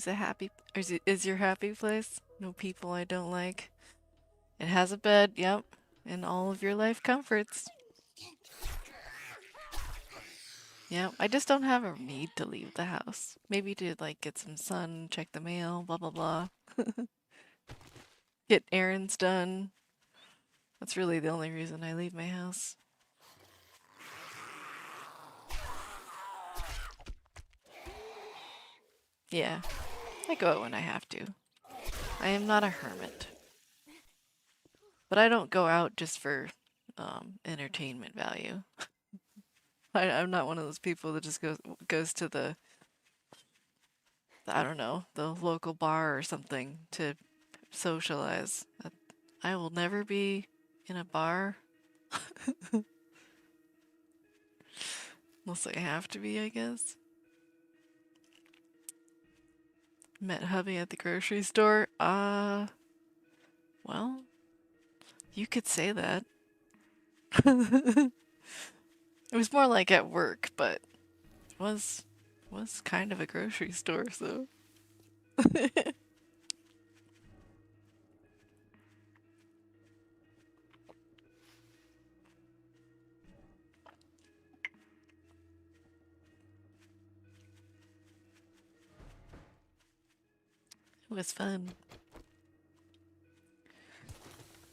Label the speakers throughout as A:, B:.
A: is a happy, or is your happy place? No people I don't like. It has a bed, yep, and all of your life comforts. Yep, I just don't have a need to leave the house. Maybe to like get some sun, check the mail, blah blah blah. Get errands done. That's really the only reason I leave my house. Yeah, I go out when I have to. I am not a hermit. But I don't go out just for entertainment value. I'm not one of those people that just goes to the I don't know, the local bar or something to socialize. I will never be in a bar unless I have to be, I guess. Met hubby at the grocery store. Well, you could say that. It was more like at work, but was kind of a grocery store, so. It was fun.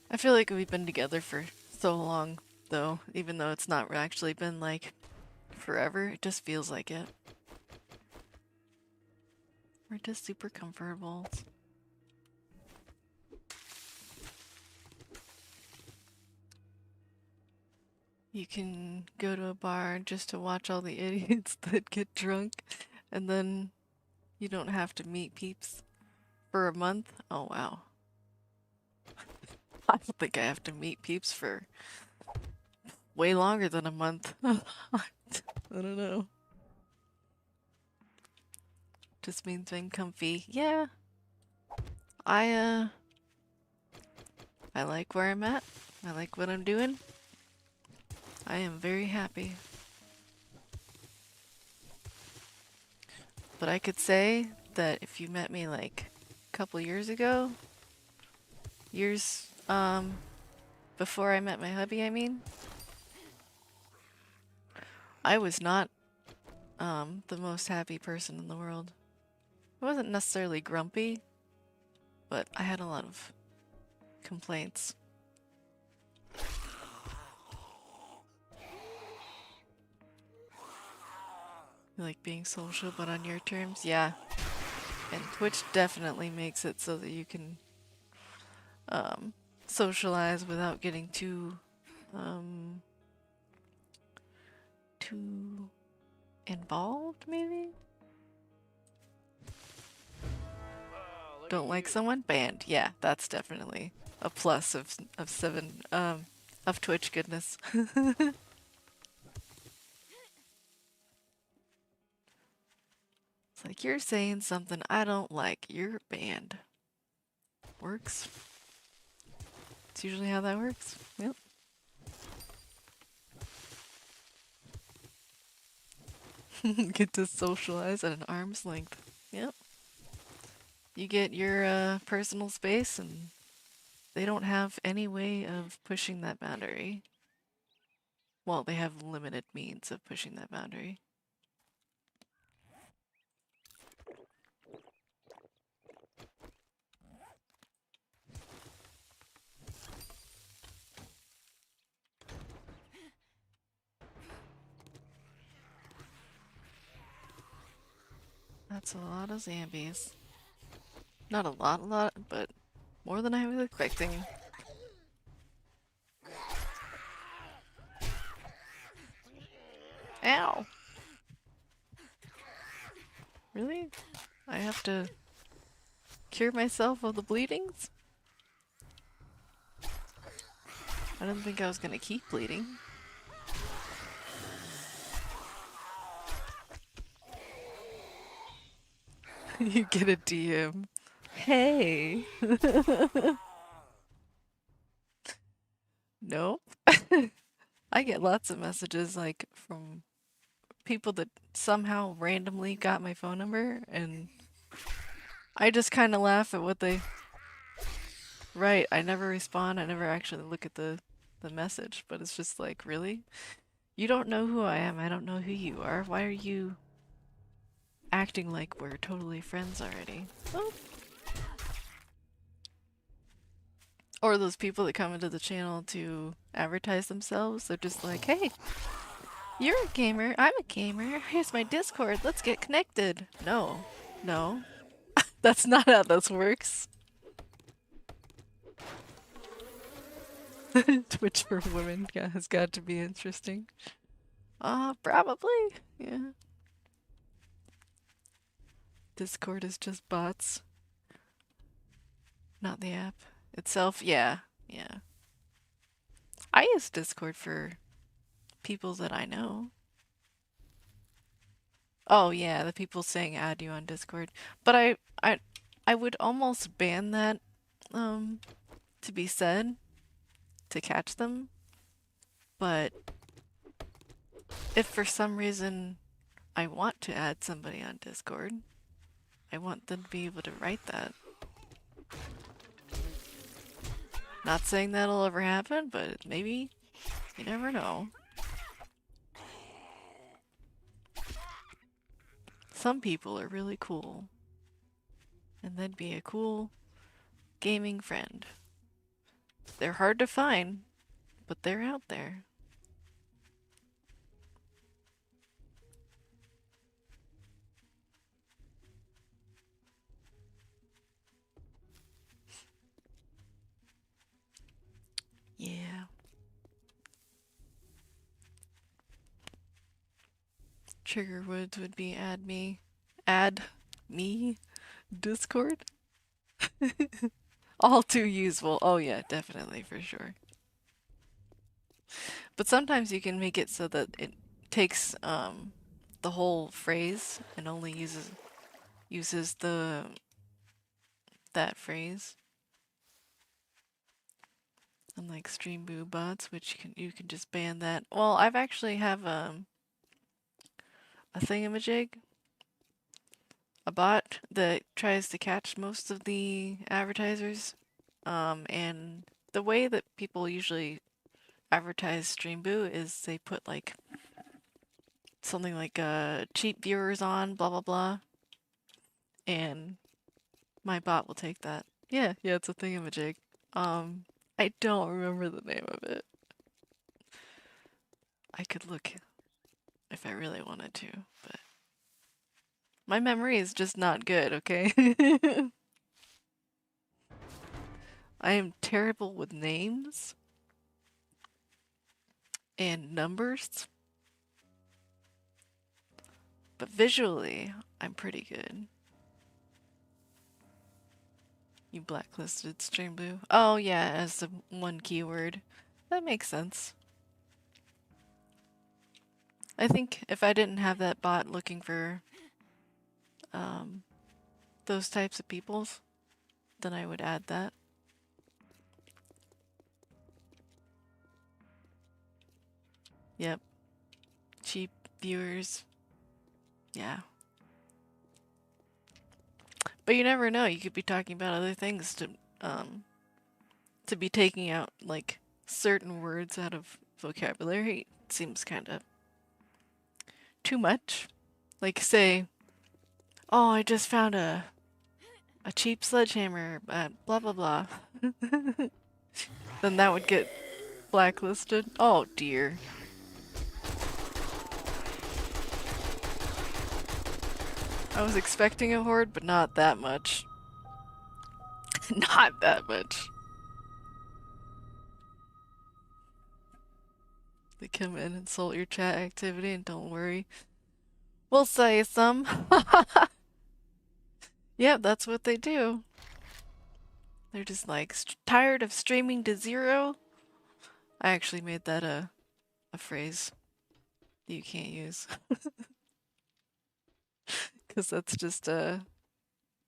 A: I feel like we've been together for so long, though, even though it's not actually been like forever, it just feels like it. We're just super comfortable. You can go to a bar just to watch all the idiots that get drunk, and then you don't have to meet peeps for a month. Oh, wow. I don't think I have to meet peeps for way longer than a month. I don't know. Just means being comfy. Yeah. I like where I'm at. I like what I'm doing. I am very happy. But I could say that if you met me like a couple years ago, years before I met my hubby, I mean, I was not the most happy person in the world. I wasn't necessarily grumpy, but I had a lot of complaints. You like being social, but on your terms? Yeah. And Twitch definitely makes it so that you can socialize without getting too involved, maybe? Don't like someone? Banned. Yeah, that's definitely a plus of 7 of Twitch goodness. It's like you're saying something I don't like. You're banned. Works. It's usually how that works. Yep. Get to socialize at an arm's length. Yep. You get your personal space and they don't have any way of pushing that boundary. Well, they have limited means of pushing that boundary. That's a lot of zombies. Not a lot, but more than I was expecting. Ow! Really? I have to cure myself of the bleedings? I didn't think I was gonna keep bleeding. You get a DM. Hey! Nope. I get lots of messages like from people that somehow randomly got my phone number and I just kind of laugh at what they... Right, I never respond. I never actually look at the message, but it's just like, really? You don't know who I am. I don't know who you are. Why are you acting like we're totally friends already? Oh. Or those people that come into the channel to advertise themselves. They're just like, hey, you're a gamer. I'm a gamer. Here's my Discord. Let's get connected. No. No. That's not how this works. Twitch for women has got to be interesting. Probably. Yeah. Discord is just bots, not the app itself. Yeah. Yeah. I use Discord for people that I know. Oh yeah, the people saying add you on Discord. But I would almost ban that to be said to catch them. But if for some reason I want to add somebody on Discord, I want them to be able to write that. Not saying that'll ever happen, but maybe. You never know. Some people are really cool. And they'd be a cool gaming friend. They're hard to find, but they're out there. Yeah. Trigger words would be add me. Add me? Discord? All too useful. Oh yeah, definitely, for sure. But sometimes you can make it so that it takes the whole phrase and only uses that phrase. Unlike StreamBeats bots, which you can just ban that. Well, I've actually have a thingamajig, a bot that tries to catch most of the advertisers. And the way that people usually advertise StreamBeats is they put like something like cheap viewers on, blah blah blah, and my bot will take that. Yeah, it's a thingamajig. I don't remember the name of it. I could look if I really wanted to, but my memory is just not good, okay? I am terrible with names and numbers, but visually, I'm pretty good. You blacklisted StreamBeats. Oh yeah, as the one keyword. That makes sense. I think if I didn't have that bot looking for those types of peoples, then I would add that. Yep. Cheap viewers. Yeah. But you never know. You could be talking about other things to be taking out like certain words out of vocabulary. It seems kind of too much. Like say, oh, I just found a cheap sledgehammer at blah blah blah. Then that would get blacklisted. Oh dear. I was expecting a horde, but not that much. Not that much. They come in, insult your chat activity, and don't worry. We'll say some. Yep, that's what they do. They're just like, tired of streaming to zero? I actually made that a phrase that you can't use. Because that's just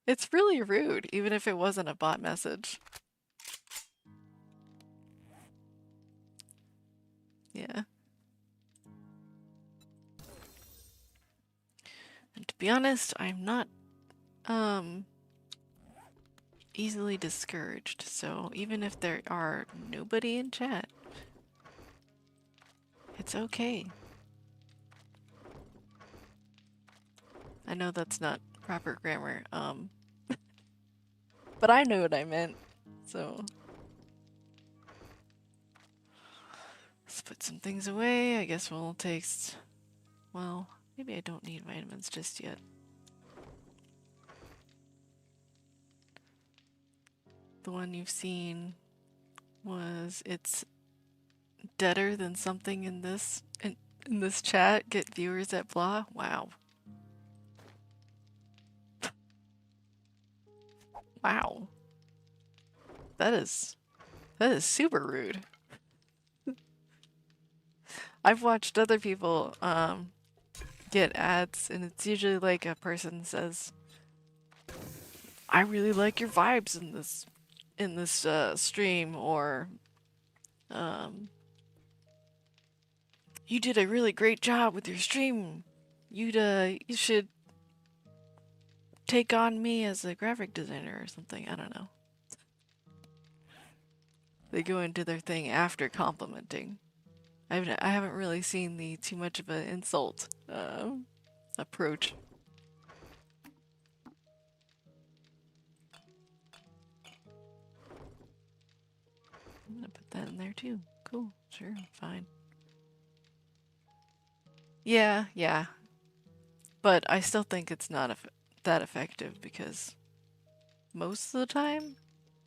A: it's really rude, even if it wasn't a bot message. Yeah. And to be honest, I'm not easily discouraged, so even if there are nobody in chat, it's okay. I know that's not proper grammar, but I know what I meant, so. Let's put some things away. I guess we'll taste. Well, maybe I don't need vitamins just yet. The one you've seen was it's deader than something in this chat. Get viewers at blah. Wow. Wow. That is super rude. I've watched other people get ads, and it's usually like a person says, "I really like your vibes in this stream," or "You did a really great job with your stream. You should take on me as a graphic designer or something." I don't know. They go into their thing after complimenting. I haven't really seen the too much of an insult approach. I'm gonna put that in there too. Cool, sure, fine. Yeah, yeah. But I still think it's not that effective because most of the time,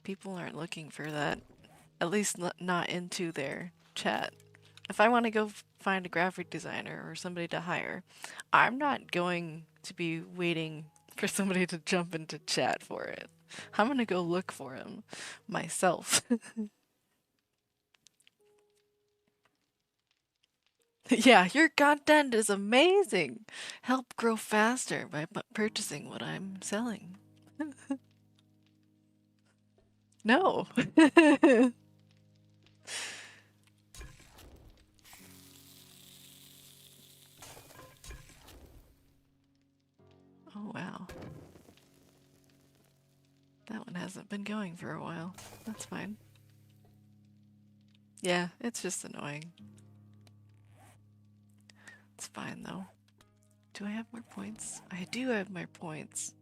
A: people aren't looking for that. At least not into their chat. If I want to go find a graphic designer or somebody to hire, I'm not going to be waiting for somebody to jump into chat for it. I'm gonna go look for him myself. Yeah, your content is amazing. Help grow faster by purchasing what I'm selling. No. Oh, wow. That one hasn't been going for a while. That's fine. Yeah, it's just annoying. It's fine, though. Do I have more points? I do have more points.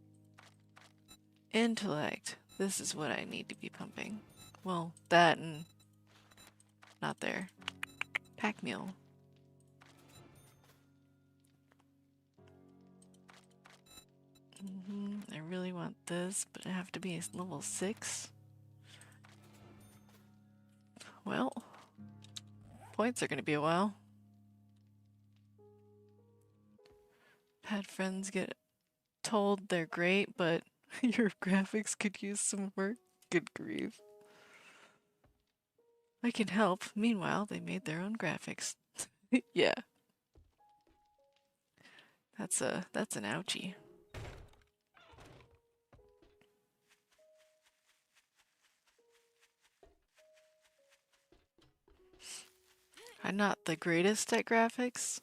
A: Intellect. This is what I need to be pumping. Well, that and... not there. Pack meal. I really want this, but I have to be level 6. Well, points are gonna be a while. Had friends get told they're great, but your graphics could use some work. Good grief. I can help. Meanwhile, they made their own graphics. Yeah. That's an ouchie. I'm not the greatest at graphics.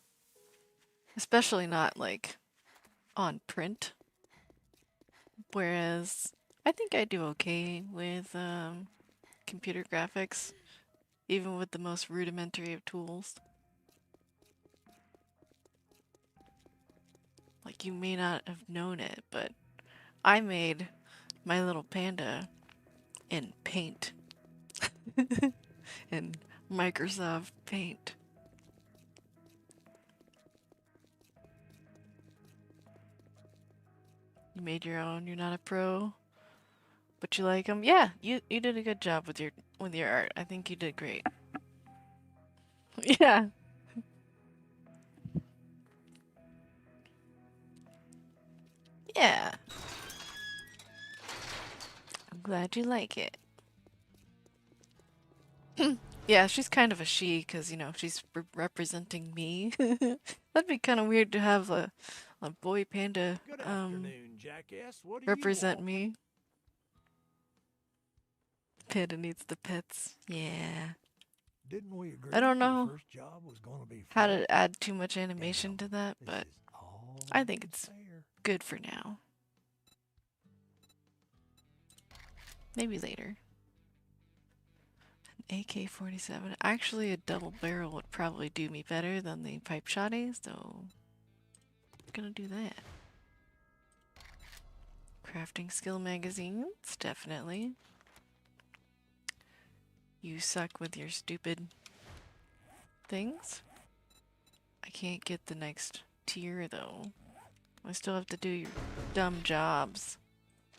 A: Especially not like on print. Whereas I think I do okay with computer graphics, even with the most rudimentary of tools. Like, you may not have known it, but I made my little panda in Paint. In Microsoft Paint. You made your own, you're not a pro, but you like them? Yeah, you did a good job with your art. I think you did great. Yeah. Yeah. I'm glad you like it. Yeah, she's kind of a she, because, you know, she's representing me. That'd be kind of weird to have a boy panda represent me. Panda needs the pets. Yeah.
B: Didn't we agree
A: I don't
B: your
A: know
B: first job was going to be
A: how
B: fair?
A: to add too much animation to that,
B: This
A: but
B: is all
A: I think it's
B: fair.
A: good for now. Maybe later. AK-47. Actually, a double barrel would probably do me better than the pipe shotty, so I'm gonna do that. Crafting skill magazines, definitely. You suck with your stupid things. I can't get the next tier though. I still have to do your dumb jobs.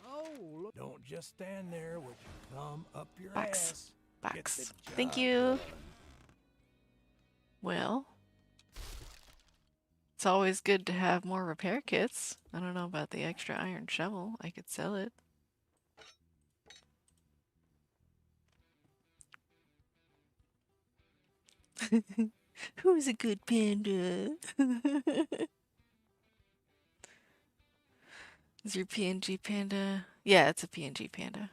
B: Oh, look. Don't just stand there with your thumb up your
A: Box.
B: ass. Get the
A: Box.
B: job
A: Thank you.
B: done.
A: Well, it's always good to have more repair kits. I don't know about the extra iron shovel. I could sell it. Who's a good panda? Is your PNG panda? Yeah, it's a PNG panda.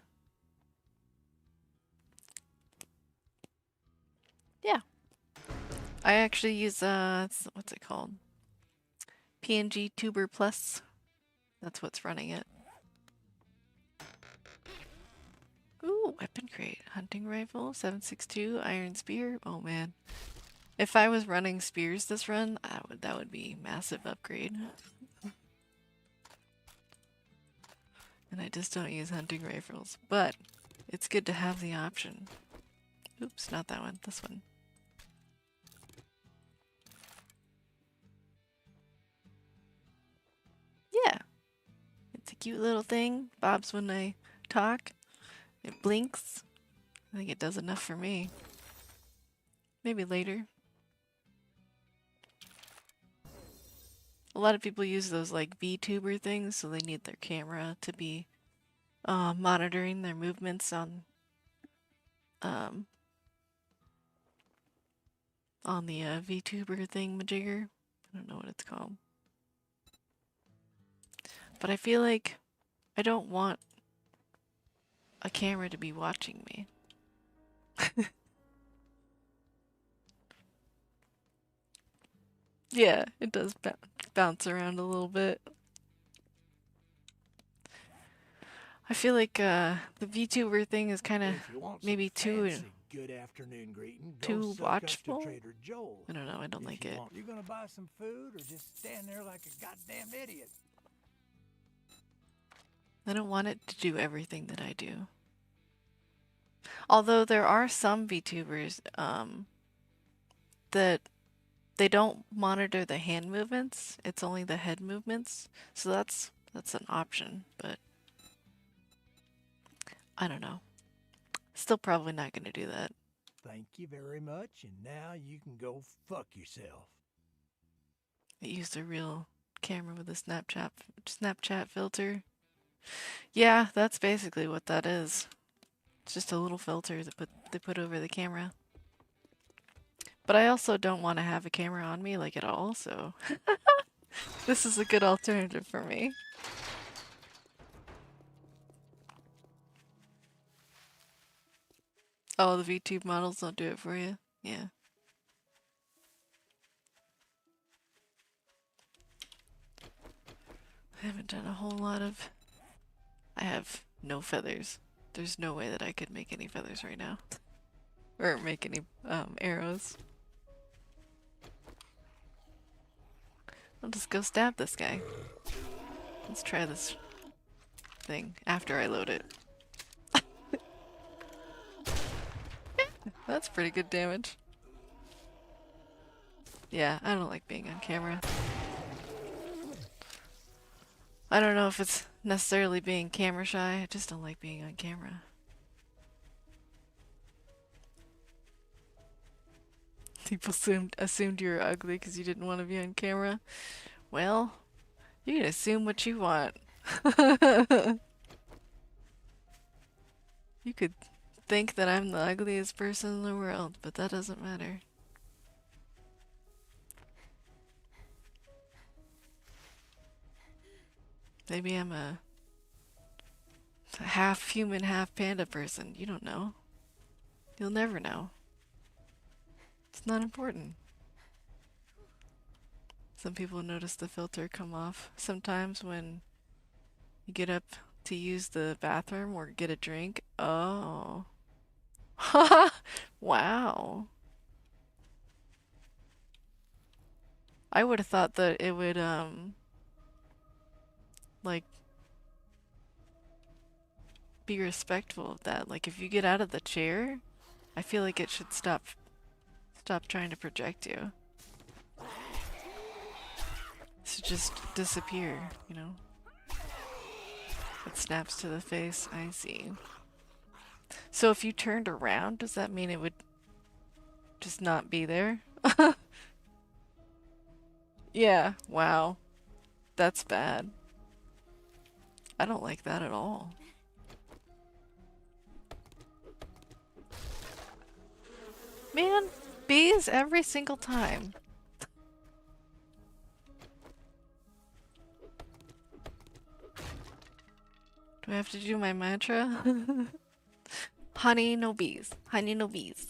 A: Yeah. I actually use, what's it called? PNG Tuber Plus. That's what's running it. Ooh, weapon crate. Hunting rifle, 7.62, iron spear. Oh man. If I was running spears this run, that would be massive upgrade. And I just don't use hunting rifles. But it's good to have the option. Oops, not that one. This one. Yeah. It's a cute little thing. Bobs when I talk. It blinks. I think it does enough for me. Maybe later. A lot of people use those like VTuber things, so they need their camera to be monitoring their movements um, on the VTuber thing majigger. I don't know what it's called. But I feel like I don't want a camera to be watching me. Yeah, it does bounce around a little bit. I feel like the VTuber thing is kind of
B: If you want some
A: maybe
B: fancy good afternoon greeting, go
A: too
B: suck up to
A: watchful.
B: Trader Joel's.
A: I don't know. I don't
B: If
A: like
B: you
A: it.
B: want, you're gonna buy some food or just stand there like a goddamn idiot.
A: I don't want it to do everything that I do. Although there are some VTubers that they don't monitor the hand movements. It's only the head movements. So that's an option, but I don't know. Still probably not going to do that.
B: Thank you very much, and now you can go fuck yourself.
A: I used a real camera with a Snapchat filter. Yeah, that's basically what that is. It's just a little filter that they put over the camera. But I also don't want to have a camera on me like at all, so this is a good alternative for me. Oh, the VTube models don't do it for you? Yeah. I haven't done a whole lot of... I have no feathers. There's no way that I could make any feathers right now. Or make any arrows. I'll just go stab this guy. Let's try this thing after I load it. That's pretty good damage. Yeah, I don't like being on camera. I don't know if it's necessarily being camera shy, I just don't like being on camera. People assumed you were ugly because you didn't want to be on camera. Well, you can assume what you want. You could think that I'm the ugliest person in the world, but that doesn't matter. Maybe I'm a half human, half panda person. You don't know. You'll never know. It's not important. Some people notice the filter come off sometimes when you get up to use the bathroom or get a drink. Oh. Wow. I would have thought that it would, like, be respectful of that. Like, if you get out of the chair, I feel like it should stop trying to project you. To just disappear, you know? It snaps to the face. I see. So if you turned around, does that mean it would just not be there? Yeah, wow. That's bad. I don't like that at all. Man, bees every single time. Do I have to do my mantra? Honey, no bees. Honey, no bees.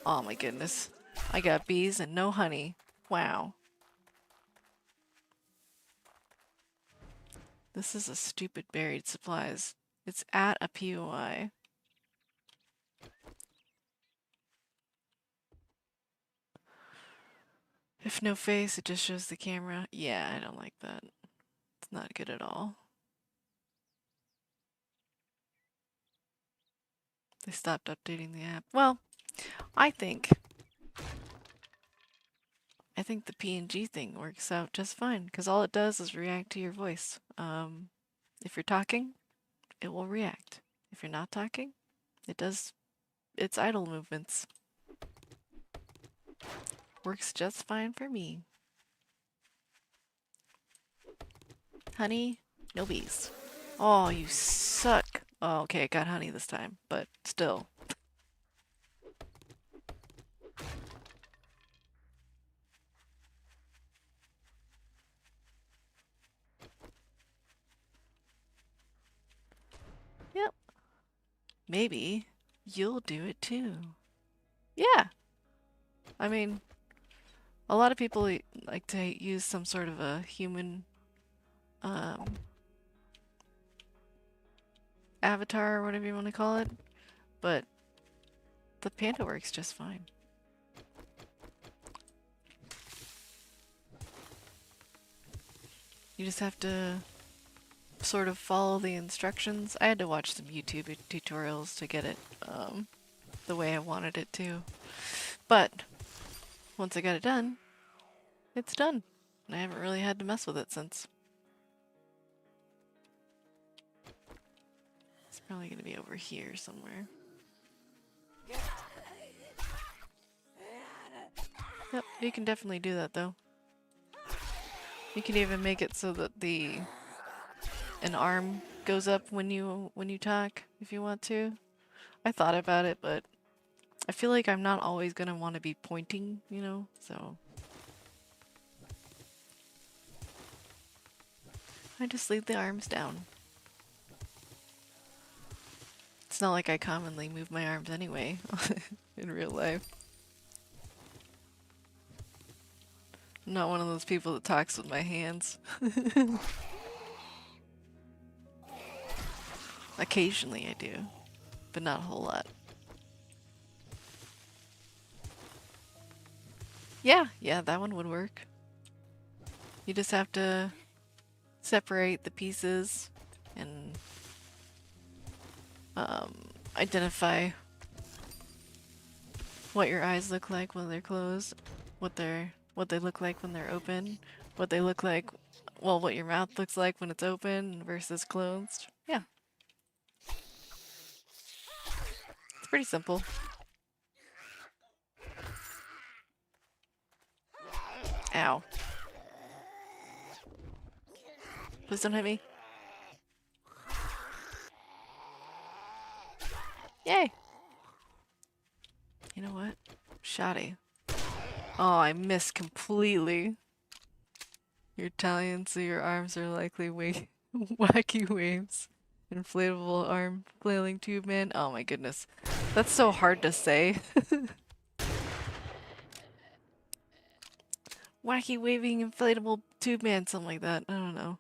A: Oh my goodness. I got bees and no honey. Wow. This is a stupid buried supplies. It's at a POI. If no face, it just shows the camera. Yeah, I don't like that. It's not good at all. They stopped updating the app. Well, I think the PNG thing works out just fine because all it does is react to your voice. If you're talking, it will react. If you're not talking, it does its idle movements. Works just fine for me. Honey, no bees. Oh, you suck. Oh, okay, I got honey this time, but still. Yep. Maybe you'll do it too. Yeah. I mean, a lot of people like to use some sort of a human avatar or whatever you want to call it, but the panda works just fine. You just have to sort of follow the instructions. I had to watch some YouTube tutorials to get it the way I wanted it to. But once I got it done, it's done. And I haven't really had to mess with it since. It's probably going to be over here somewhere. Yep, you can definitely do that though. You can even make it so that an arm goes up when you talk if you want to. I thought about it, but I feel like I'm not always gonna want to be pointing, you know, so I just leave the arms down. It's not like I commonly move my arms anyway in real life. I'm not one of those people that talks with my hands. Occasionally I do, but not a whole lot. Yeah, that one would work. You just have to separate the pieces and identify what your eyes look like when they're closed, what they look like when they're open, what they look like, well, what your mouth looks like when it's open versus closed. Yeah. It's pretty simple. Ow. Please don't hit me. Yay! You know what? Shoddy. Oh, I missed completely. You're Italian, so your arms are likely wacky waves. Inflatable arm flailing tube man. Oh my goodness. That's so hard to say. Wacky waving inflatable tube man, something like that. I don't know.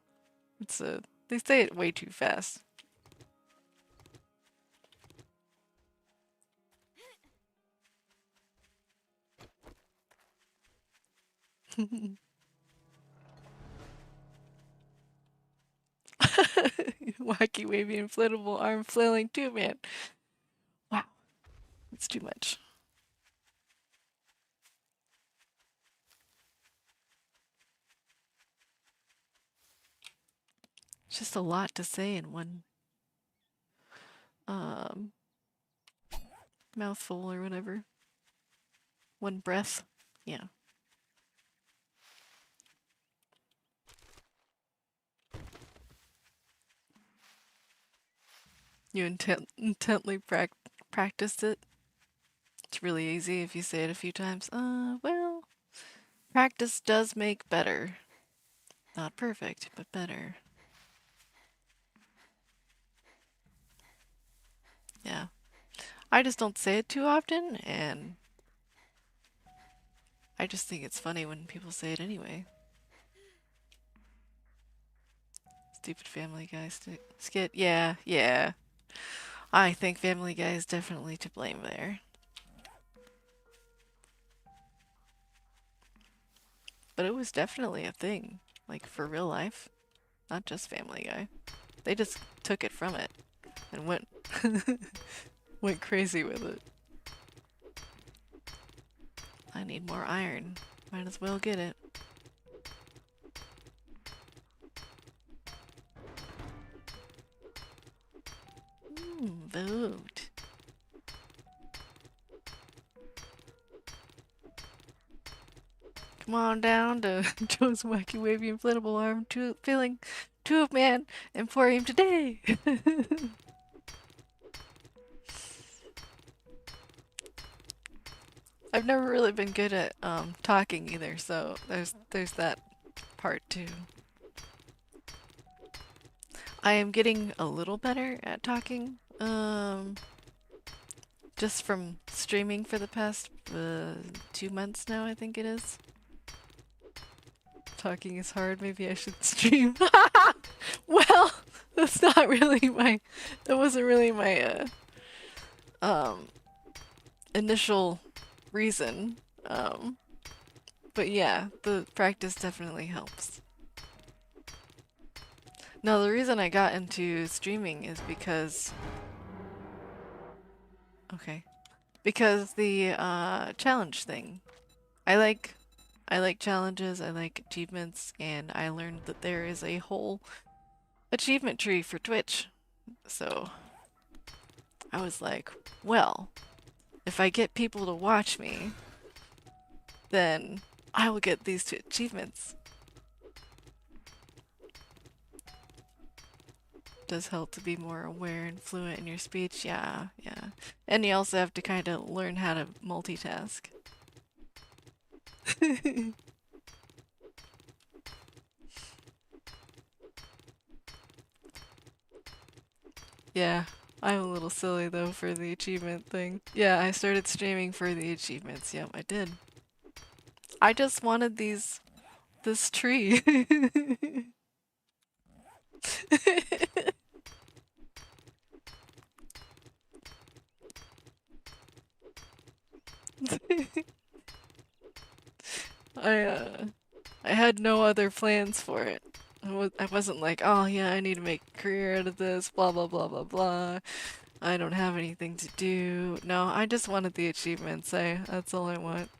A: It's a They say it way too fast. Wacky, wavy, inflatable arm flailing too, man. Wow, it's too much. It's just a lot to say in one um, mouthful or whatever. One breath. Yeah. You intently practiced it. It's really easy if you say it a few times. Well, practice does make better. Not perfect, but better. Yeah. I just don't say it too often, and I just think it's funny when people say it anyway. Stupid Family Guy skit. Yeah, yeah. I think Family Guy is definitely to blame there. But it was definitely a thing, like for real life, not just Family Guy. They just took it from it and went went crazy with it. I need more iron. Might as well get it. Vote. Come on down to Joe's Wacky Wavy Inflatable Arm feeling 2-man Emporium today. I've never really been good at talking either, so there's that part too. I am getting a little better at talking. Just from streaming for the past 2 months now, I think it is. Talking is hard. Maybe I should stream. Well, that's not really my. That wasn't really my initial reason. But yeah, the practice definitely helps. Now, the reason I got into streaming is because. Okay. Because the challenge thing. I like challenges, I like achievements, and I learned that there is a whole achievement tree for Twitch. So I was like, well, if I get people to watch me, then I will get these 2 achievements. Does help to be more aware and fluent in your speech. Yeah, yeah. And you also have to kind of learn how to multitask. Yeah, I'm a little silly though for the achievement thing. Yeah, I started streaming for the achievements. Yep, I did. I just wanted this tree. I I had no other plans for it. I wasn't like, oh yeah, I need to make a career out of this, blah blah blah blah blah. I don't have anything to do. No, I just wanted the achievements. That's all I want.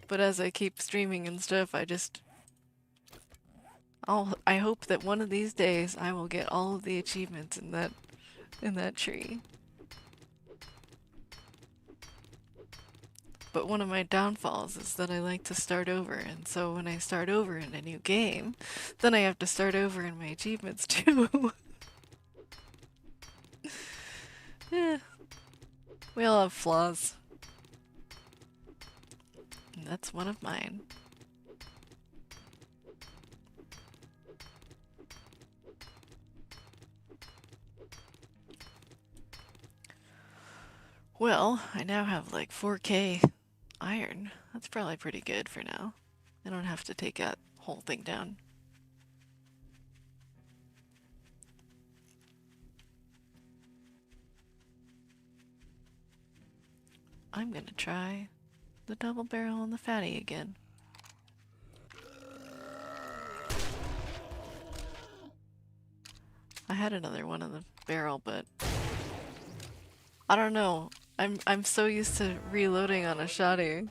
A: But as I keep streaming and stuff, I hope that one of these days I will get all of the achievements in that tree. But one of my downfalls is that I like to start over, and so when I start over in a new game, then I have to start over in my achievements too. Yeah, we all have flaws. And that's one of mine. Well, I now have like 4K iron. That's probably pretty good for now. I don't have to take that whole thing down. I'm gonna try the double barrel and the fatty again. I had another one in the barrel, but I don't know. I'm so used to reloading on a shotty.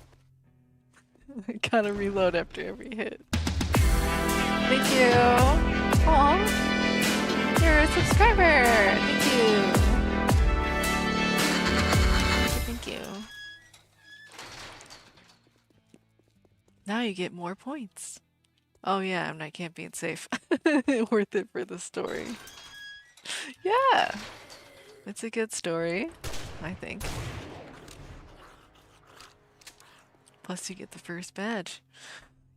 A: I gotta reload after every hit. Thank you. Aw, you're a subscriber. Thank you. Thank you. Now you get more points. Oh yeah, I'm not camping safe. Worth it for the story. Yeah, it's a good story, I think. Plus you get the first badge.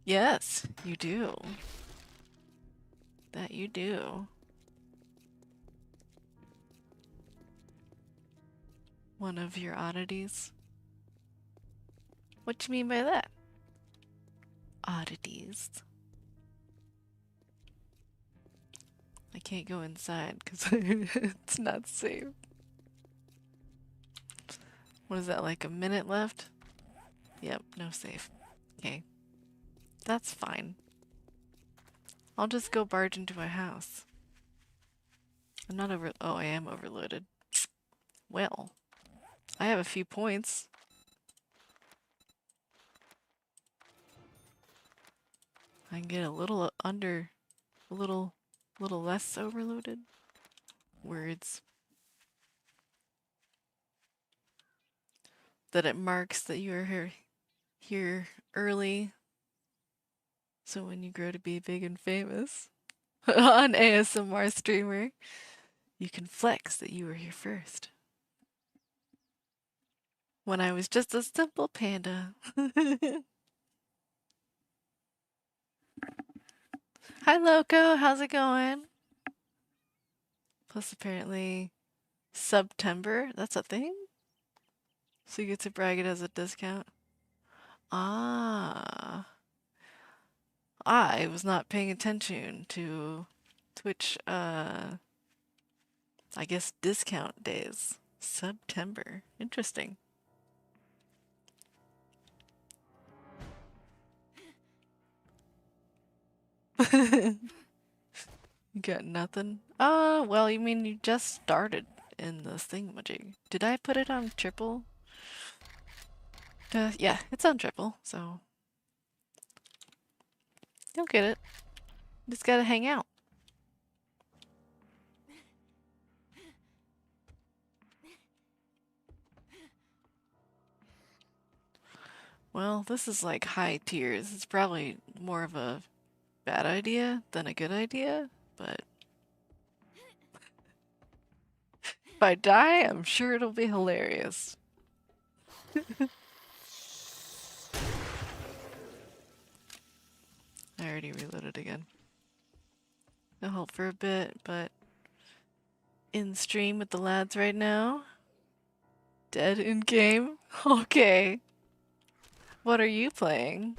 A: Yes, you do. That you do. One of your oddities. What do you mean by that? Oddities. I can't go inside because it's not safe. What is that, like a minute left? Yep, no safe. Okay. That's fine. I'll just go barge into my house. I'm not over- oh, I am overloaded. Well, I have a few points. I can get a little under, a little less overloaded. Words. That it marks that you are here early. So when you grow to be big and famous on ASMR streamer, you can flex that you were here first. When I was just a simple panda. Hi Loco, how's it going? Plus apparently September, that's a thing? So you get to brag it as a discount? Ah. I was not paying attention to Twitch, I guess discount days. September. Interesting. You got nothing? Well, you mean you just started in this thingamajig. Did I put it on triple? Yeah, it's on triple, so you'll get it. Just gotta hang out. Well, this is like high tiers. It's probably more of a bad idea than a good idea, but if I die, I'm sure it'll be hilarious. I already reloaded again. I'll hold for a bit, but in stream with the lads right now. Dead in game? Okay. What are you playing?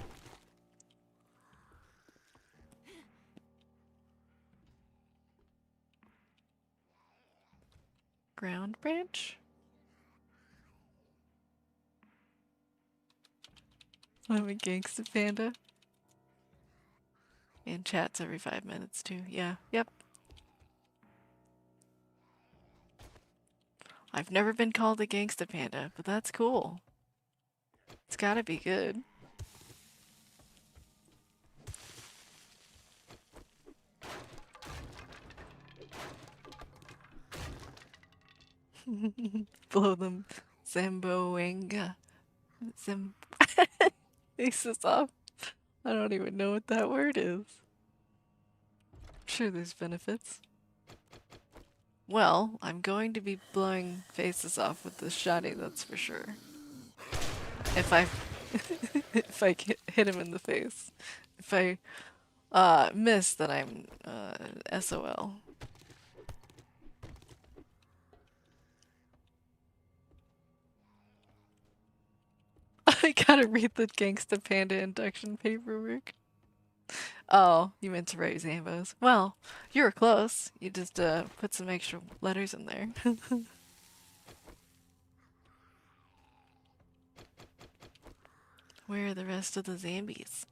A: Ground Branch? I'm a gangsta panda. And chats every 5 minutes too. Yeah, yep. I've never been called a gangsta panda, but that's cool. It's gotta be good. Blow them Zamboanga. Zam faces off. I don't even know what that word is. I'm sure there's benefits. Well, I'm going to be blowing faces off with this shotty, that's for sure. If I if I hit him in the face. If I miss, then I'm SOL. I gotta read the Gangsta Panda induction paperwork. Oh, you meant to write Zambos. Well, you were close. You just put some extra letters in there. Where are the rest of the Zambies?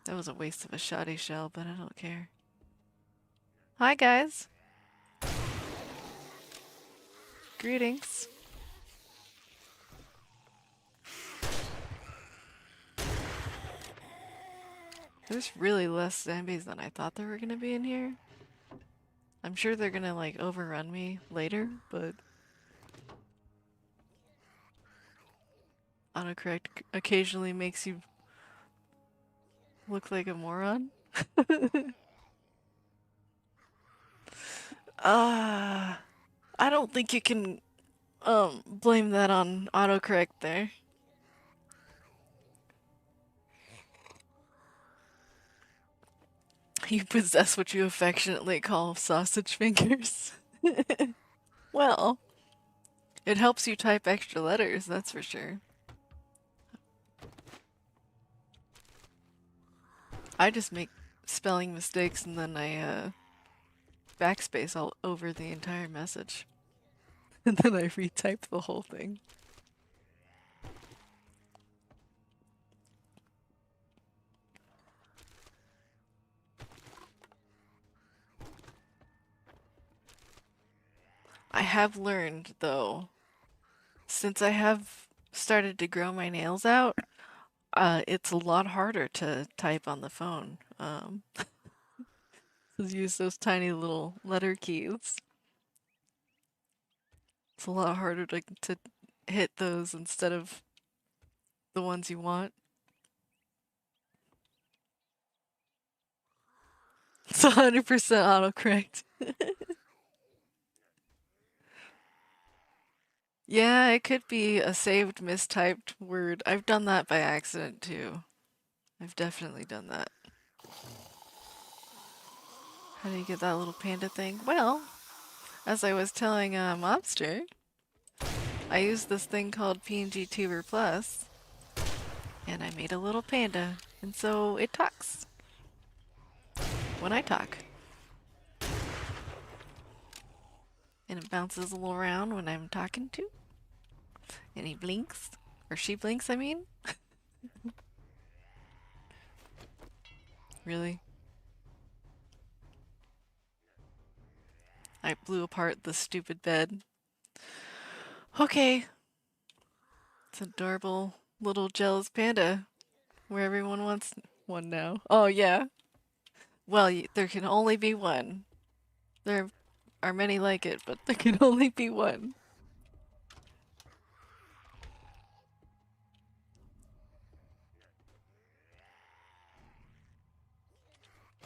A: That was a waste of a shoddy shell, but I don't care. Hi, guys. Greetings. There's really less zombies than I thought there were gonna be in here. I'm sure they're gonna, like, overrun me later, but autocorrect occasionally makes you look like a moron. I don't think you can, blame that on autocorrect there. You possess what you affectionately call sausage fingers. Well, it helps you type extra letters, that's for sure. I just make spelling mistakes and then I backspace all over the entire message. And then I retype the whole thing. I have learned, though, since I have started to grow my nails out, it's a lot harder to type on the phone. Use those tiny little letter keys. It's a lot harder to hit those instead of the ones you want. It's 100% autocorrect. Yeah, it could be a saved mistyped word. I've done that by accident too. I've definitely done that. How do you get that little panda thing? Well, as I was telling Mobster, I used this thing called PNG Tuber Plus, and I made a little panda, and so it talks when I talk. And it bounces a little around when I'm talking to. And he blinks. Or she blinks, I mean. Really? I blew apart the stupid bed. Okay. It's an adorable little jealous panda where everyone wants one now. Oh, yeah. Well, there can only be one. There are many like it, but there can only be one.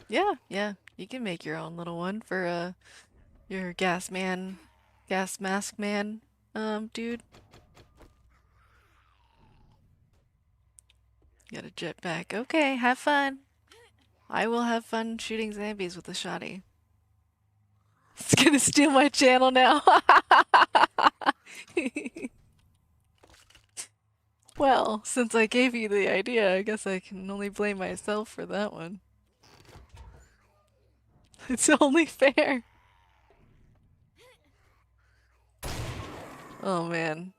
A: Yeah, yeah. You can make your own little one for your gas mask man, dude. Got a jetpack. Okay, have fun. I will have fun shooting zombies with a shotty. It's gonna steal my channel now. Well, since I gave you the idea, I guess I can only blame myself for that one. It's only fair. Oh man.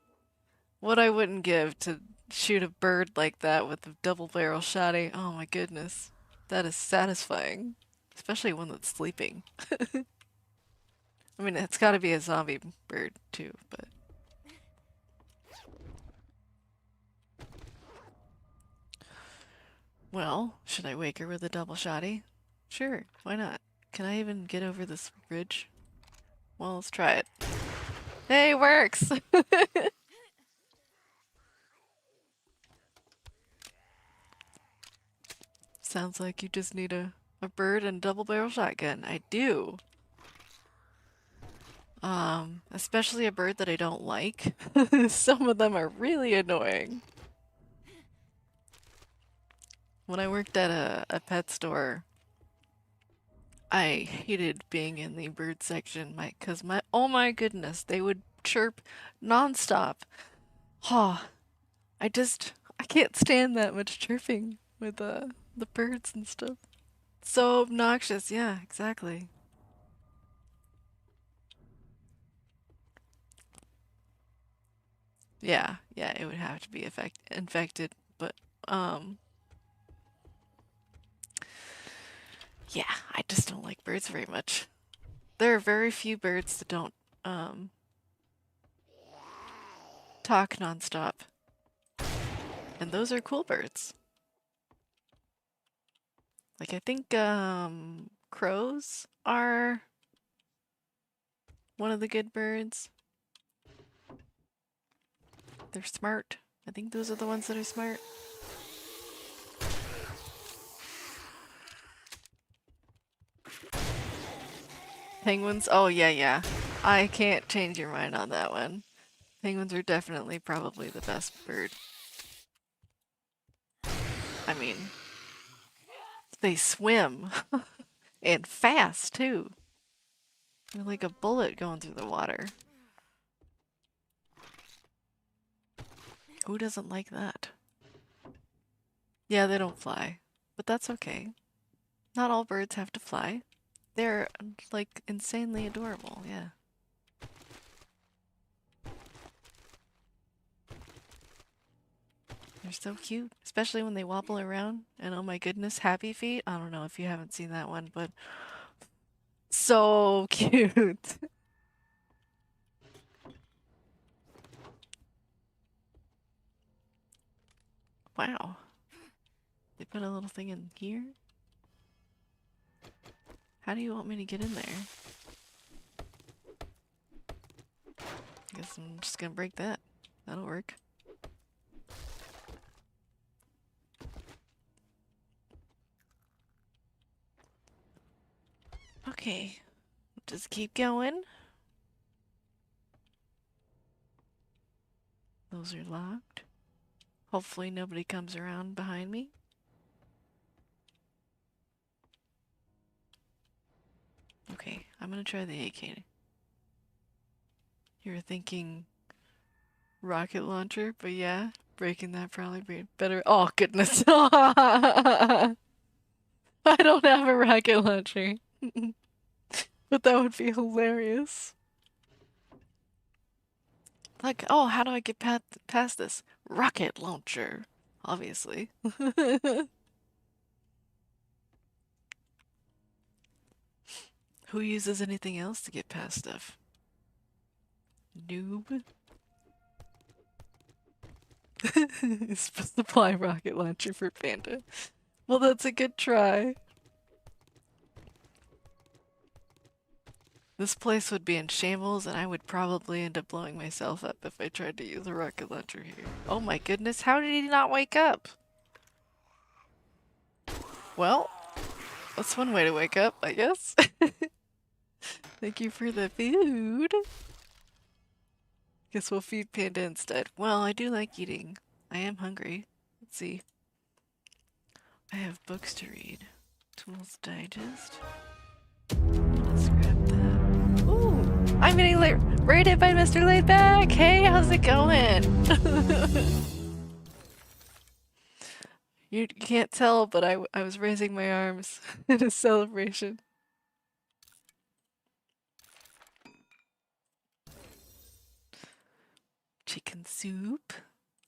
A: What I wouldn't give to shoot a bird like that with a double barrel shotty. Oh my goodness. That is satisfying. Especially one that's sleeping. I mean, it's gotta be a zombie bird too, but... Well, should I wake her with a double shotty? Sure, why not? Can I even get over this ridge? Well, let's try it. Hey, it works! Sounds like you just need a bird and double barrel shotgun. I do. Especially a bird that I don't like. Some of them are really annoying. When I worked at a pet store, I hated being in the bird section, 'cause oh my goodness, they would chirp nonstop. Oh, I can't stand that much chirping with the birds and stuff. So obnoxious. Yeah, exactly. Yeah, yeah, it would have to be infected, but um yeah, I just don't like birds very much. There are very few birds that don't um talk nonstop. And those are cool birds. Like I think crows are one of the good birds. They're smart. I think those are the ones that are smart. Penguins? Oh yeah, yeah. I can't change your mind on that one. Penguins are definitely probably the best bird. I mean, they swim and fast too. They're like a bullet going through the water. Who doesn't like that? Yeah, they don't fly, but that's okay. Not all birds have to fly. They're like insanely adorable, yeah. They're so cute, especially when they wobble around. And oh my goodness, Happy Feet. I don't know if you haven't seen that one, but so cute. Wow. They put a little thing in here? How do you want me to get in there? I guess I'm just gonna break that. That'll work. Okay. Just keep going. Those are locked. Hopefully nobody comes around behind me. Okay, I'm gonna try the AK. You were thinking rocket launcher, but yeah, breaking that probably be better. Oh goodness. I don't have a rocket launcher. But that would be hilarious. Like, oh, how do I get past this? Rocket launcher, obviously. Who uses anything else to get past stuff? Noob? Supply rocket launcher for Panda. Well, that's a good try. This place would be in shambles, and I would probably end up blowing myself up if I tried to use a rocket launcher here. Oh my goodness, how did he not wake up? Well, that's one way to wake up, I guess. Thank you for the food. Guess we'll feed Panda instead. Well, I do like eating. I am hungry. Let's see. I have books to read. Tools Digest. Let's grab that. Ooh! I'm getting rated by Mr. Laidback! Hey, how's it going? You can't tell, but I was raising my arms in a celebration. Chicken soup.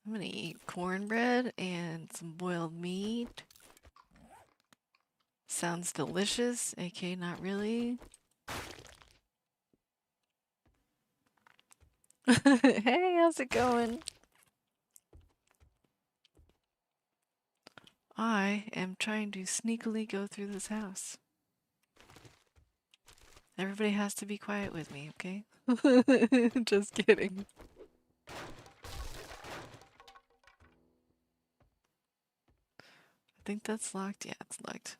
A: I'm gonna eat cornbread and some boiled meat. Sounds delicious, aka not really. Hey, how's it going? I am trying to sneakily go through this house. Everybody has to be quiet with me, okay? Just kidding. I think that's locked. Yeah, it's locked.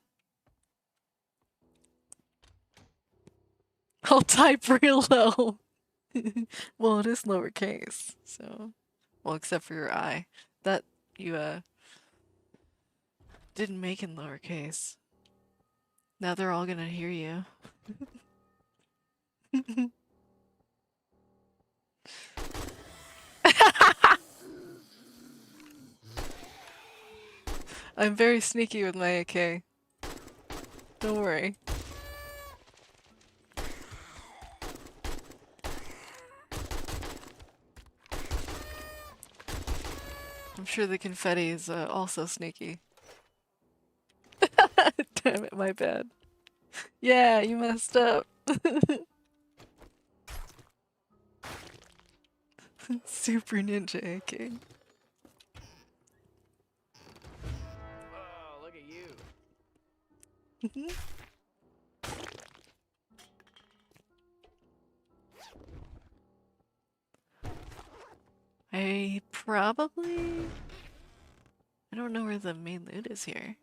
A: I'll type real low. Well, it is lowercase, so. Well, except for your I. That you, didn't make in lowercase. Now they're all gonna hear you. I'm very sneaky with my AK. Don't worry. I'm sure the confetti is also sneaky. Damn it, my bad. Yeah, you messed up. Super Ninja AK.
B: Oh, look at you.
A: I probably... I don't know where the main loot is here.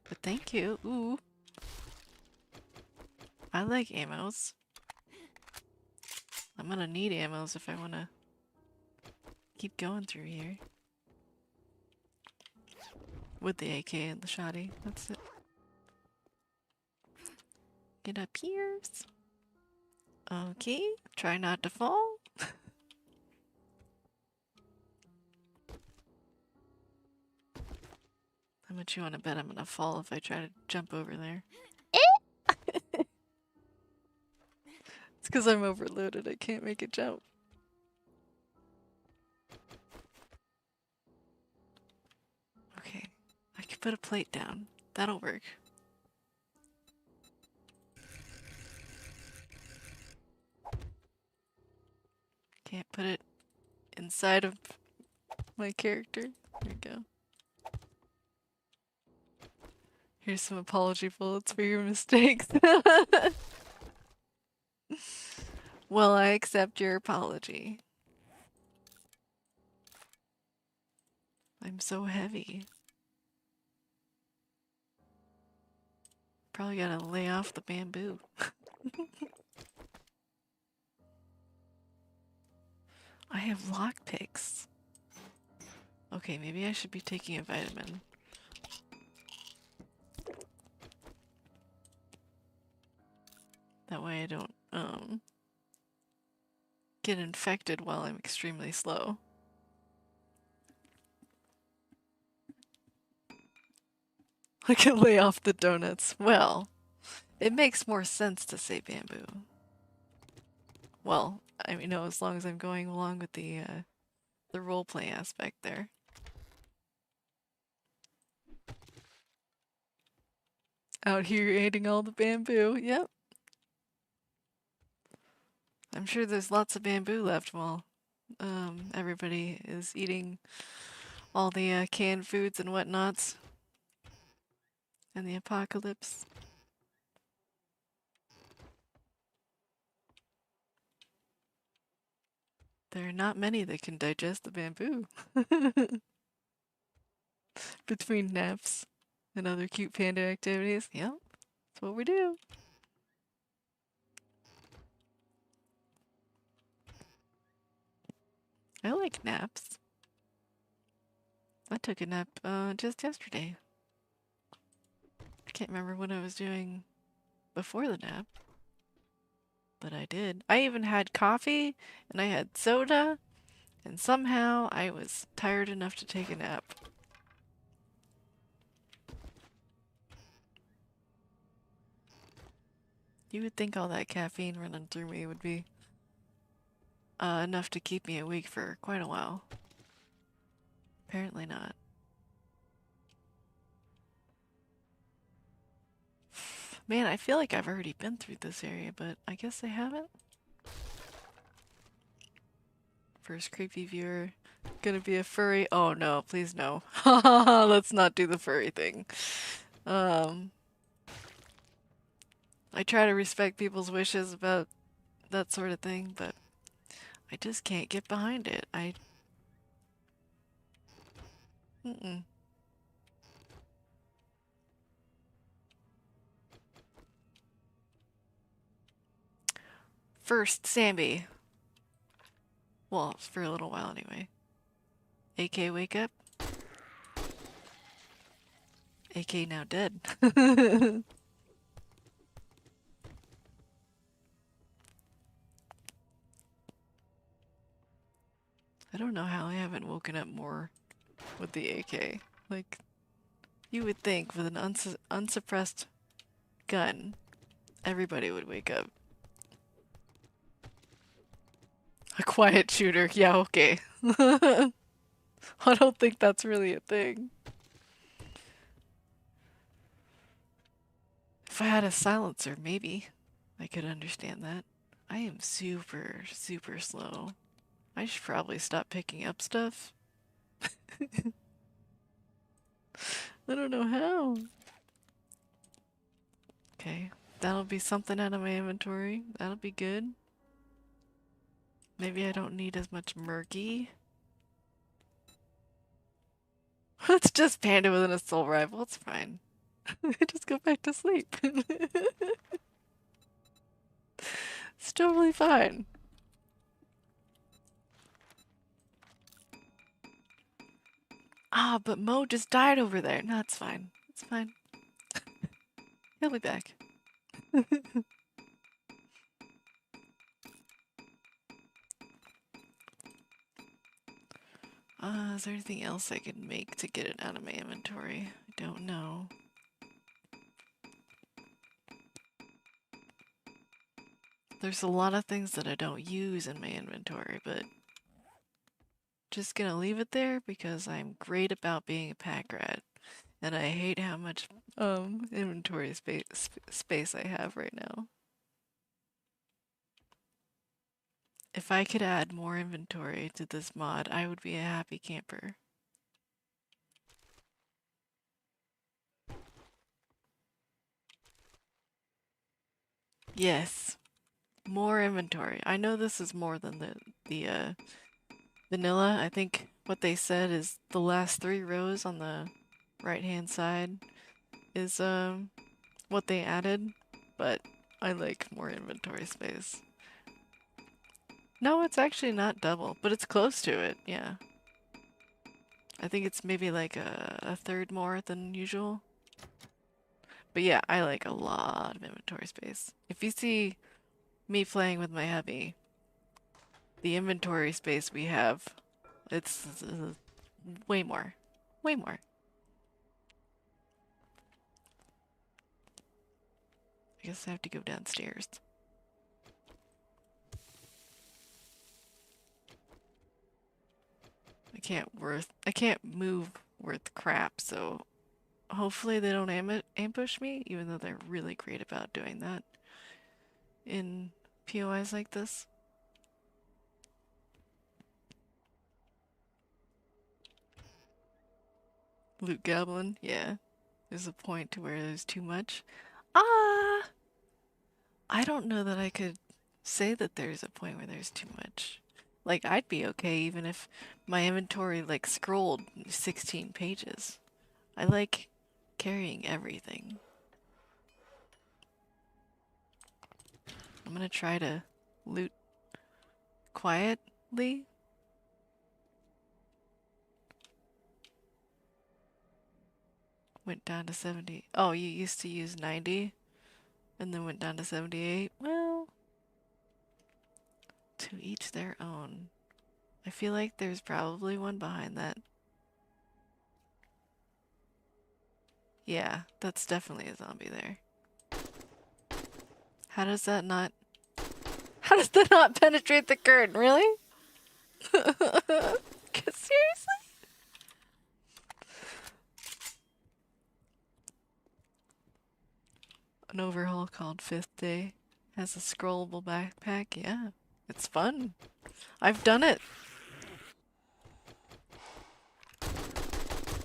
A: But thank you. Ooh. I like ammos. I'm gonna need ammos if I wanna keep going through here. With the AK and the shotty. That's it. Get up here. Okay. Try not to fall. How much you wanna bet I'm gonna fall if I try to jump over there? It's because I'm overloaded. I can't make a jump. Okay. I can put a plate down. That'll work. Can't put it inside of my character. There we go. Here's some apology bullets for your mistakes. Well, I accept your apology. I'm so heavy. Probably gotta lay off the bamboo. I have lockpicks. Okay, maybe I should be taking a vitamin. That way I don't, get infected while I'm extremely slow. I can lay off the donuts. Well, it makes more sense to say bamboo. Well, I mean, no, as long as I'm going along with the roleplay aspect there. Out here eating all the bamboo. Yep. I'm sure there's lots of bamboo left while everybody is eating all the canned foods and whatnots in the apocalypse. There are not many that can digest the bamboo. Between naps and other cute panda activities. Yep, that's what we do. I like naps. I took a nap just yesterday. I can't remember what I was doing before the nap, but I did. I even had coffee and I had soda, and somehow I was tired enough to take a nap. You would think all that caffeine running through me would be enough to keep me awake for quite a while. Apparently not. Man, I feel like I've already been through this area, but I guess I haven't. First creepy viewer. Gonna be a furry. Oh no, please no. Let's not do the furry thing. I try to respect people's wishes about that sort of thing, but I just can't get behind it. Mm-mm. First, Samby. Well, for a little while anyway. AK, wake up. AK now dead. I don't know how I haven't woken up more with the AK. Like, You would think with an unsuppressed gun, everybody would wake up. A quiet shooter, yeah, okay. I don't think that's really a thing. If I had a silencer, maybe I could understand that. I am super, super slow. I should probably stop picking up stuff. I don't know how. Okay, that'll be something out of my inventory. That'll be good. Maybe I don't need as much murky. It's just Panda with an assault rifle. It's fine. Just go back to sleep. It's totally fine. Ah, but Mo just died over there. No, it's fine. It's fine. He'll be back. Is there anything else I could make to get it out of my inventory? I don't know. There's a lot of things that I don't use in my inventory, but just gonna leave it there because I'm great about being a pack rat, and I hate how much inventory space I have right now. If I could add more inventory to this mod, I would be a happy camper. Yes, more inventory. I know this is more than the vanilla. I think what they said is the last 3 rows on the right-hand side is what they added, but I like more inventory space. No, it's actually not double, but it's close to it, yeah. I think it's maybe like a third more than usual. But yeah, I like a lot of inventory space. If you see me playing with my hubby, the inventory space we have, it's way more. Way more. I guess I have to go downstairs. I can't move worth crap, so hopefully they don't ambush me, even though they're really great about doing that in POIs like this. Loot Goblin, yeah. There's a point to where there's too much. Ah! I don't know that I could say that there's a point where there's too much. Like, I'd be okay even if my inventory, like, scrolled 16 pages. I like carrying everything. I'm gonna try to loot quietly. Went down to 70. Oh, you used to use 90 and then went down to 78. Well, to each their own. I feel like there's probably one behind that. Yeah, that's definitely a zombie there. How does that not... How does that not penetrate the curtain? Really? Seriously? An overhaul called Fifth Day has a scrollable backpack. Yeah, it's fun. I've done it.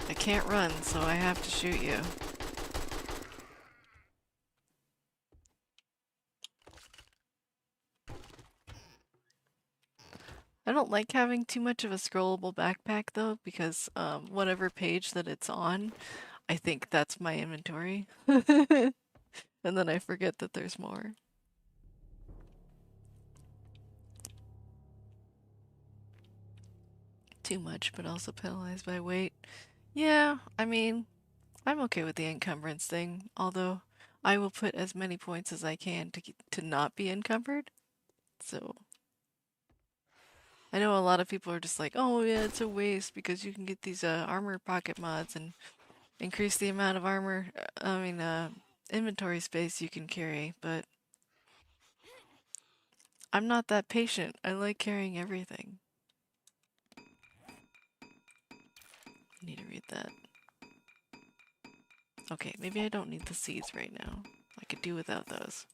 A: I can't run, so I have to shoot you. I don't like having too much of a scrollable backpack though, because whatever page that it's on, I think that's my inventory. And then I forget that there's more. Too much, but also penalized by weight. Yeah, I mean, I'm okay with the encumbrance thing, although I will put as many points as I can to not be encumbered. So I know a lot of people are just like, oh yeah, it's a waste because you can get these armor pocket mods and increase the amount of armor, inventory space you can carry, but I'm not that patient. I like carrying everything. I need to read that. Okay, maybe I don't need the seeds right now. I could do without those.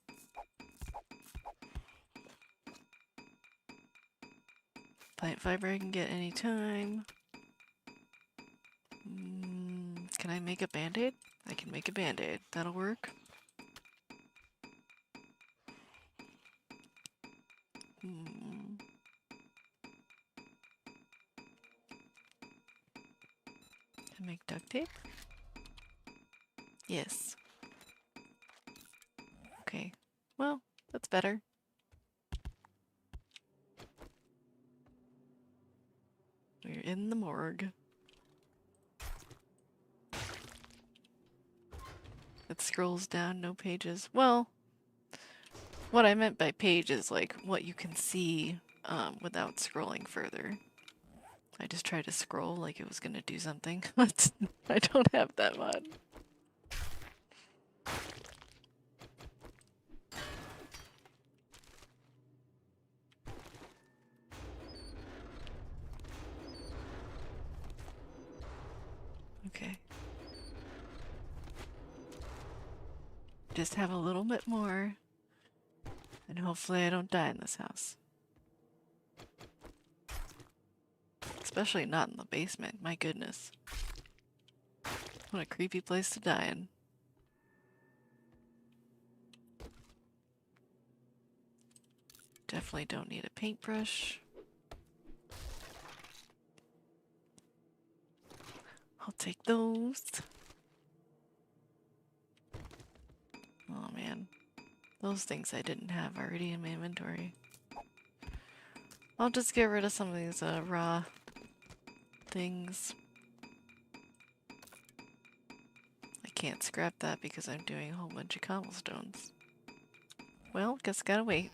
A: Plant fiber I can get anytime. Can I make a band-aid? I can make a band-aid. That'll work. Can I make duct tape? Yes. Okay. Well, that's better. We're in the morgue. It scrolls down, no pages. Well, what I meant by page is like what you can see without scrolling further. I just tried to scroll like it was gonna do something. I don't have that mod. Okay. Just have a little bit more, and hopefully I don't die in this house. Especially not in the basement, my goodness. What a creepy place to die in. Definitely don't need a paintbrush. I'll take those. Oh man. Those things I didn't have already in my inventory. I'll just get rid of some of these raw things. I can't scrap that because I'm doing a whole bunch of cobblestones. Well, guess gotta wait.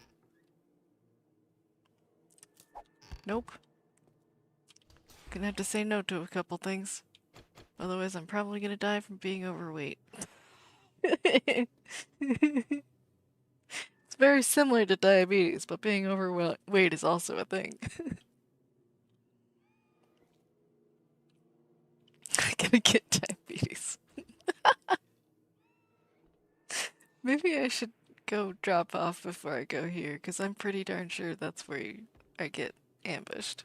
A: Nope. Gonna have to say no to a couple things. Otherwise I'm probably gonna die from being overweight. It's very similar to diabetes, but being overweight is also a thing. I'm gonna get diabetes. Maybe I should go drop off before I go here, because I'm pretty darn sure that's where I get ambushed.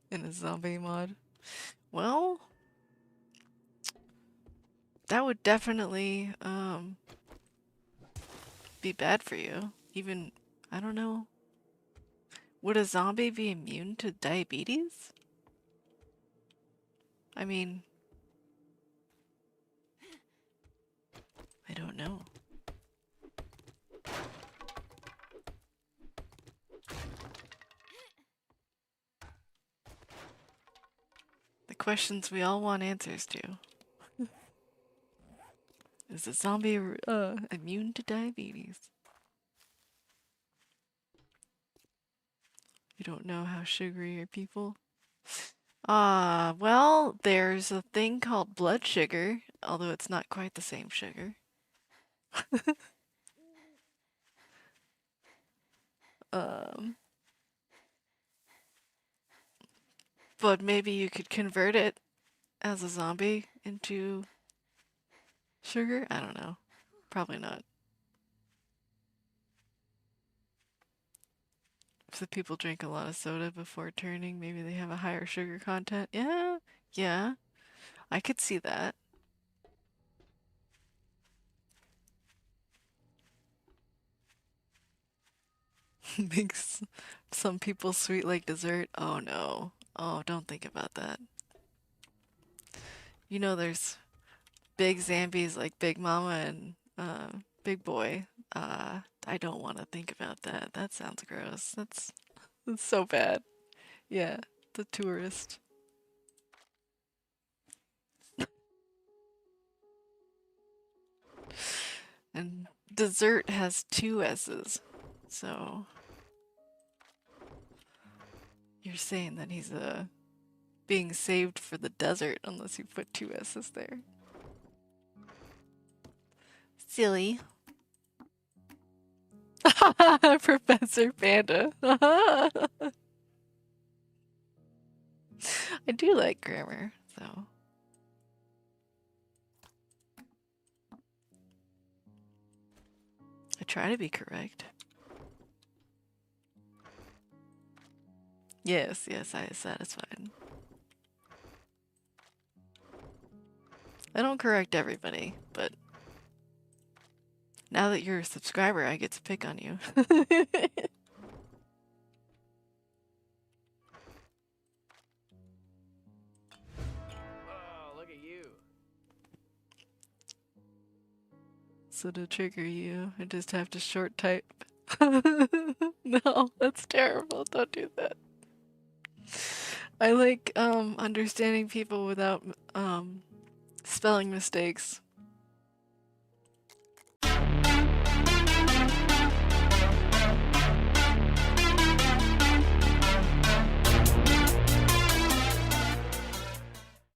A: In a zombie mod. Well, that would definitely be bad for you. Even, I don't know. Would a zombie be immune to diabetes? I mean, I don't know. The questions we all want answers to. Is a zombie immune to diabetes? You don't know how sugary are people? Well, there's a thing called blood sugar, although it's not quite the same sugar. But maybe you could convert it as a zombie into sugar? I don't know. Probably not. If the people drink a lot of soda before turning, maybe they have a higher sugar content. Yeah, yeah, I could see that. Makes some people sweet like dessert. Oh no. Oh, don't think about that. You know, there's big zombies like Big Mama and Big Boy. I don't want to think about that. That sounds gross. That's so bad. Yeah, the tourist. And dessert has two S's. So you're saying that he's a being saved for the desert unless you put two S's there. Silly. Professor Panda. I do like grammar, so. I try to be correct. Yes, yes, I am satisfied. I don't correct everybody, but now that you're a subscriber, I get to pick on you.
C: Oh, look at you.
A: So to trigger you, I just have to short type. No, that's terrible. Don't do that. I like understanding people without spelling mistakes.